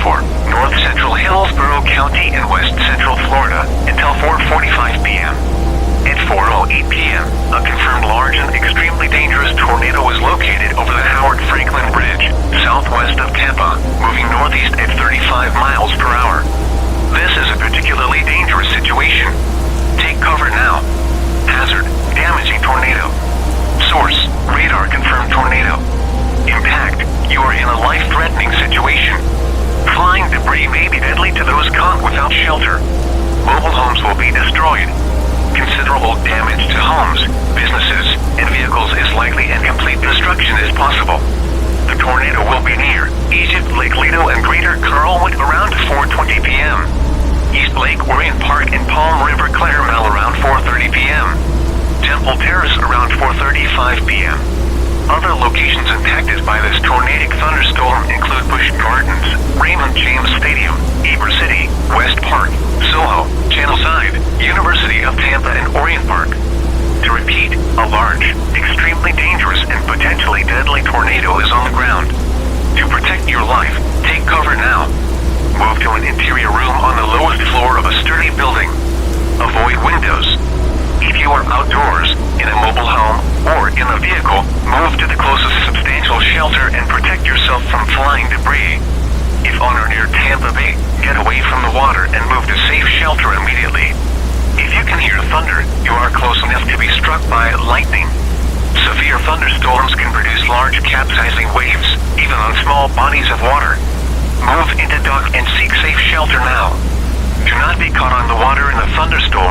for north central Hillsborough County in west central Florida until 4:45 p.m. At 4:08 p.m., a confirmed large and extremely dangerous tornado was located over the Howard Franklin Bridge, southwest of Tampa, moving northeast at 35 miles per hour. This is a particularly dangerous situation. Take cover now. Hazard: damaging tornado. Source: radar confirmed tornado. Impact: you are in a life-threatening situation. Flying debris may be deadly to those caught without shelter. Mobile homes will be destroyed. Considerable damage to homes, businesses, and vehicles is likely, and complete destruction is possible. The tornado will be near Egypt, Lake Lido, and Greater Carlwood around 4:20 p.m. East Lake, Orient Park, and Palm River, Claremelle around 4:30 p.m. Temple Terrace around 4:35 p.m. Other locations impacted by this tornadic thunderstorm include Busch Gardens, Raymond James Stadium, Heber City, West Park, Soho, Channelside, University of Tampa, and Orient Park. To repeat, a large, extremely dangerous, and potentially deadly tornado is on the ground. To protect your life, take cover now. Move to an interior room on the lowest floor of a sturdy building. Avoid windows. If you are outdoors, in a mobile home, or in a vehicle, move to the closest substantial shelter and protect yourself from flying debris. If on or near Tampa Bay, get away from the water and move to safe shelter immediately. If you can hear thunder, you are close enough to be struck by lightning. Severe thunderstorms can produce large capsizing waves, even on small bodies of water. Move into dock and seek safe shelter now. Do not be caught on the water in a thunderstorm